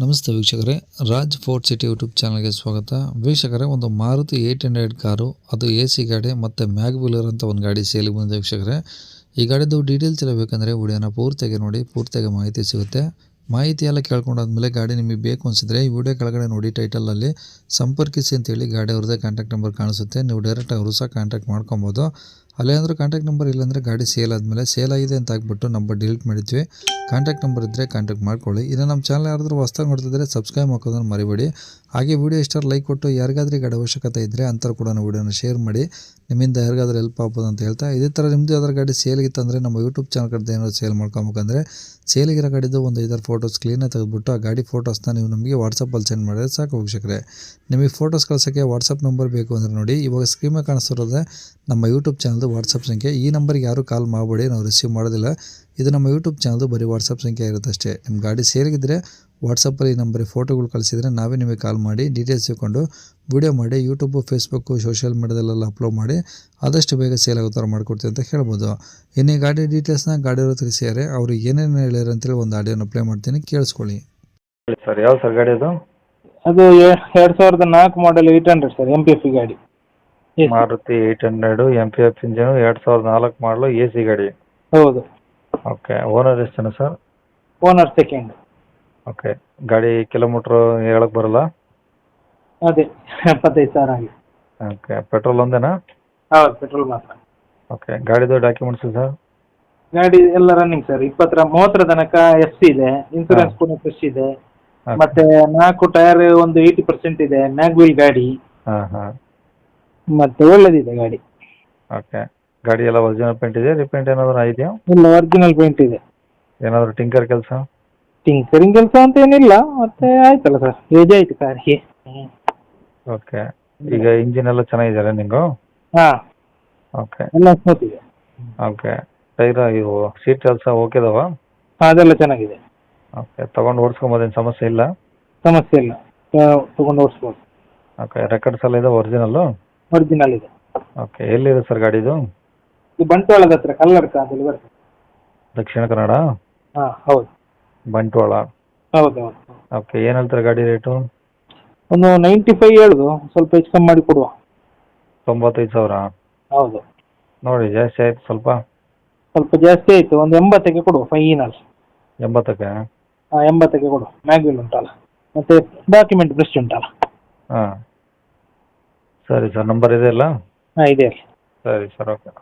ನಮಸ್ತೆ ವೀಕ್ಷಕರೇ, Raj fort city YouTube ಚಾನಲ್ಗೆ ಸ್ವಾಗತ. ವೀಕ್ಷಕರೇ, ಒಂದು ಮಾರುತಿ 800 ಕಾರು, ಅದು ಎ ಸಿ ಗಾಡಿ ಮತ್ತು ಮ್ಯಾಗ್ ವೀಲರ್ ಅಂತ ಒಂದು ಗಾಡಿ ಸೇಲಿಗೆ ಬಂದಿದೆ ವೀಕ್ಷಕರೇ. ಈ ಗಾಡಿದು ಡೀಟೇಲ್ಸ್ ಎಲ್ಲ ಬೇಕಂದರೆ ವಿಡಿಯೋನ ಪೂರ್ತಿಯಾಗಿ ನೋಡಿ, ಪೂರ್ತಿಯಾಗಿ ಮಾಹಿತಿ ಸಿಗುತ್ತೆ. ಮಾಹಿತಿ ಎಲ್ಲ ಕೇಳ್ಕೊಂಡಾದ್ಮೇಲೆ ಗಾಡಿ ನಿಮಗೆ ಬೇಕು ಅನಿಸಿದ್ರೆ ಈ ವಿಡಿಯೋ ಕೆಳಗಡೆ ನೋಡಿ ಟೈಟಲಲ್ಲಿ ಸಂಪರ್ಕಿಸಿ ಅಂತೇಳಿ ಗಾಡಿ ಅವ್ರದ್ದೇ ಕಾಂಟ್ಯಾಕ್ಟ್ ನಂಬರ್ ಕಾಣಿಸುತ್ತೆ. ನೀವು ಡೈರೆಕ್ಟ್ ಅವರು ಸಹ ಕಾಂಟ್ಯಾಕ್ಟ್ ಮಾಡ್ಕೊಬೋದು. ಅಲ್ಲೇ ಅಂದ್ರೆ ಕಾಂಟ್ಯಾಕ್ಟ್ ನಂಬರ್ ಇಲ್ಲಾಂದರೆ ಗಾಡಿ ಸೇಲ್ ಆದಮೇಲೆ ಸೇಲ್ ಆಗಿದೆ ಅಂತ ಹಾಕ್ಬಿಟ್ಟು ನಂಬರ್ ಡಿಲೀಟ್ ಮಾಡಿದ್ವಿ. ಕಾಂಟ್ಯಾಕ್ಟ್ ನಂಬರ್ ಇದ್ದರೆ ಕಾಂಟ್ಯಾಕ್ಟ್ ಮಾಡ್ಕೊಳ್ಳಿ. ಇನ್ನು ನಮ್ಮ ಚಾನಲ್ ಯಾರಾದರೂ ಹೊಸ್ದಾಗಿ ನೋಡ್ತಿದ್ರೆ ಸಬ್ಸ್ಕ್ರೈಬ್ ಮಾಡ್ಕೋದನ್ನು ಮರಿಬೇಡಿ. ಹಾಗೆ ವಿಡಿಯೋ ಇಷ್ಟ ಲೈಕ್ ಕೊಟ್ಟು ಯಾರಿಗಾದ್ರೂ ಗಾಡಿ ಅವಶ್ಯಕತೆ ಇದ್ದರೆ ಅಂಥವ್ರು ಕೂಡ ವಿಡಿಯೋನ ಶೇರ್ ಮಾಡಿ. ನಿಮ್ಮಿಂದ ಯಾರಿಗಾದ್ರೂ ಹೆಲ್ಪ್ ಆಗ್ಬೋದು ಅಂತ ಹೇಳ್ತಾ, ಇದೇ ಥರ ನಿಮ್ಮದು ಯಾವ್ದಾರು ಗಾಡಿ ಸೇಲಿಗಿತ್ತಂದರೆ ನಮ್ಮ ಯೂಟ್ಯೂಬ್ ಚಾನಲ್ ಕಡೆ ಏನಾದ್ರು ಸೇಲ್ ಮಾಡ್ಕೊಬೇಕಂದ್ರೆ ಸೇಲಿಗಿರೋ ಗಾಡಿದು ಒಂದು 5-6 ಫೋಟೋಸ್ ಕ್ಲೀನಾಗಿ ತೆಗೆದುಬಿಟ್ಟು ಆ ಗಾಡಿ ಫೋಟೋಸ್ನ ನೀವು ನಮಗೆ ವಾಟ್ಸಪ್ಪಲ್ಲಿ ಸೆಂಡ್ ಮಾಡಿದ್ರೆ ಸಾಕು ವೀಕ್ಷಕರೇ. ನಿಮಗೆ ಫೋಟೋಸ್ ಕಳ್ಸೋಕ್ಕೆ ವಾಟ್ಸಪ್ ನಂಬರ್ ಬೇಕು ಅಂದರೆ ನೋಡಿ, ಇವಾಗ ಸ್ಕ್ರೀನ್ ಮೇಲೆ ಕಾಣಿಸ್ತಿರೋದೇ ನಮ್ಮ ಯೂಟ್ಯೂಬ್ ಚಾನಲ್ದು ವಾಟ್ಸಪ್ ಸಂಖ್ಯೆ. ಈ ನಂಬರ್ಗೆ ಯಾರೂ ಕಾಲ್ ಮಾಡಬೇಡಿ, ನಾವು ರಿಸೀವ್ ಮಾಡೋದಿಲ್ಲ. ಇದು ನಮ್ಮ ಯೂಟ್ಯೂಬ್ ಚಾನಲ್ದು ಬರೀ ವಾಟ್ಸಪ್ ಸಂಖ್ಯೆ ಇರುತ್ತೆ ಅಷ್ಟೇ. ನಿಮ್ಮ ಗಾಡಿ ಸೇರಿಗಿದ್ರೆ ವಾಟ್ಸಪ್ಪಲ್ಲಿ ಈ ನಂಬರಿಗೆ ಫೋಟೋಗಳು ಕಳಿಸಿದರೆ ನಾವೇ ನಿಮಗೆ ಕಾಲ್ ಮಾಡಿ ಡೀಟೇಲ್ಸ್ ತಿಳ್ಕೊಂಡು ವಿಡಿಯೋ ಮಾಡಿ ಯೂಟ್ಯೂಬು, ಫೇಸ್ಬುಕ್ಕು, ಸೋಷಿಯಲ್ ಮೀಡಿಯಾದಲ್ಲೆಲ್ಲ ಅಪ್ಲೋಡ್ ಮಾಡಿ ಆದಷ್ಟು ಬೇಗ ಸೇಲ್ ಆಗೋ ಥರ ಮಾಡ್ಕೊಡ್ತೀವಿ ಅಂತ ಹೇಳ್ಬೋದು. ಇನ್ನು ಈ ಗಾಡಿ ಡೀಟೇಲ್ಸ್ನ ಗಾಡಿಯವರು ತಿಳಿಸಿದ್ದಾರೆ. ಅವರು ಏನೇನು ಹೇಳ್ಯಾರ ಅಂತೇಳಿ ಒಂದು ಆಡಿಯೋನ ಪ್ಲೇ ಮಾಡ್ತೀನಿ, ಕೇಳಿಸ್ಕೊಳ್ಳಿ. ಸರ್ ಯಾವ ಸರ್ ಗಾಡಿ ಅದು? ಅದು 2004 ಮಾಡಲ್ 800 ಸರ್, MPF ಗಾಡಿ. ಮಾರುತಿ 800 MPF ಇಂಜಿನ್, 2004 ಮಾಡಲು ಎ ಸಿ ಗಾಡಿ. ಹೌದು. ಓಕೆ. ಓನರ್ ಎಷ್ಟು ಜನ ಸರ್? Owner second. ಓಕೆ. ಗಾಡಿ ಕಿಲೋಮೀಟ್ರ್ ಹೇಳಕ್ಕೆ ಬರಲ್ಲ? ಅದೇ 75,000 ಆಗಿದೆ. ಓಕೆ. ಪೆಟ್ರೋಲ್ ಒಂದೇನಾ? ಹೌದು, ಪೆಟ್ರೋಲ್ ಮಾತ್ರ. ಓಕೆ. ಗಾಡಿದು ಡಾಕ್ಯುಮೆಂಟ್ಸ್ ಸರ್? ಗಾಡಿ ಎಲ್ಲ ರನ್ನಿಂಗ್ ಸರ್. 30 ತನಕ FC ಇದೆ, ಇನ್ಸೂರೆನ್ಸ್ ಕೂಡ ಫ್ರೆಶ್ ಇದೆ. ಮತ್ತೆ 4 ಟೈರ್ ಒಂದು 80% ಇದೆ, ಮ್ಯಾಗ್ ವೀಲ್ ಗಾಡಿ. ಹಾಂ. ಮತ್ತೆ ಒಳ್ಳೇದಿದೆ ಗಾಡಿ. ಓಕೆ. ಗಾಡಿ ಎಲ್ಲ ಒರಿಜಿನಲ್ ಪೇಂಟ್ ಇದೆ, ರಿಪೇಂಟ್ ಏನಾದರೂ ಇದೆಯಾ? ಇಲ್ಲ, ಒರಿಜಿನಲ್ ಪೇಂಟ್ ಇದೆ. ಏನಾದರೂ ಟಿಂಕರ್ ಕೆಲಸ? ಟಿಂಕರಿಂಗ್ ಕೆಲಸ ಅಂತ ಏನಿಲ್ಲ, ಮತ್ತೆ ಆಯ್ತಲ್ಲ ಸರ್, ಏಜ್ ಆಯ್ತು ಕಾರಿಗೆ. ಓಕೆ. ಈಗ ಇಂಜಿನ್ ಎಲ್ಲ ಚೆನ್ನಾಗಿದೆ ರನ್ನಿಂಗು? ಹಾಂ, ಓಕೆ. ಎಲ್ಲ ಸ್ಮೂತ್ ಇದೆ. ಓಕೆ. ಟೈರ್ ಇವು ಸೀಟ್ ಕೆಲಸ ಓಕೆ ಇದಾವ? ಅದೆಲ್ಲ ಚೆನ್ನಾಗಿದೆ. ಓಕೆ. ತೊಗೊಂಡು ಓಡಿಸ್ಕೊಂಬೋದೇನು ಸಮಸ್ಯೆ ಇಲ್ಲ? ಸಮಸ್ಯೆ ಇಲ್ಲ, ತಗೊಂಡು ಓಡಿಸ್ಬೋದು. ಓಕೆ. ರೆಕಾರ್ಡ್ಸ್ ಎಲ್ಲ ಇದೆ ಒರಿಜಿನಲ್ಲು? ಒರಿಜಿನಲ್ ಇದೆ. ಓಕೆ. ಎಲ್ಲಿದೆ ಸರ್ ಗಾಡಿದು? ಇದು ಬಂಟ್ವಾಳದ ಹತ್ರ ಕಲ್ಲಡ್ಕ ಅಂತೇಳಿ ಬರ್ತದೆ. ದಕ್ಷಿಣ ಕನ್ನಡ? ಹಾಂ, ಹೌದು. ಬಂಟ್ವಾಳ. ಹೌದು. ಓಕೆ. ಏನು ಹೇಳ್ತಾರೆ ಗಾಡಿ ರೇಟು? ಒಂದು 95 ಹೇಳುದು, ಸ್ವಲ್ಪ ಹೆಚ್ಚು ಕಮ್ಮಿ ಮಾಡಿ ಕೊಡುವ. 95,000? ಹೌದು. ನೋಡಿ ಜಾಸ್ತಿ ಆಯ್ತು ಸ್ವಲ್ಪ ಜಾಸ್ತಿ ಆಯಿತು, ಒಂದು 80ಕ್ಕೆ ಕೊಡುವ ಫೈನಲ್. 80ಕ್ಕೆ? ಹಾಂ, 80ಕ್ಕೆ ಕೊಡುವ. ಮ್ಯಾಗ್ವಿಲ್ ಉಂಟಲ್ಲ, ಮತ್ತೆ ಡಾಕ್ಯುಮೆಂಟ್ ಫ್ರೆಶ್ ಉಂಟಲ್ಲ. ಹಾಂ, ಸರಿ ಸರ್. ನಂಬರ್ ಇದೆ ಅಲ್ಲ? ಹಾಂ, ಇದೆ. ಸರಿ ಸರ್. ಓಕೆ.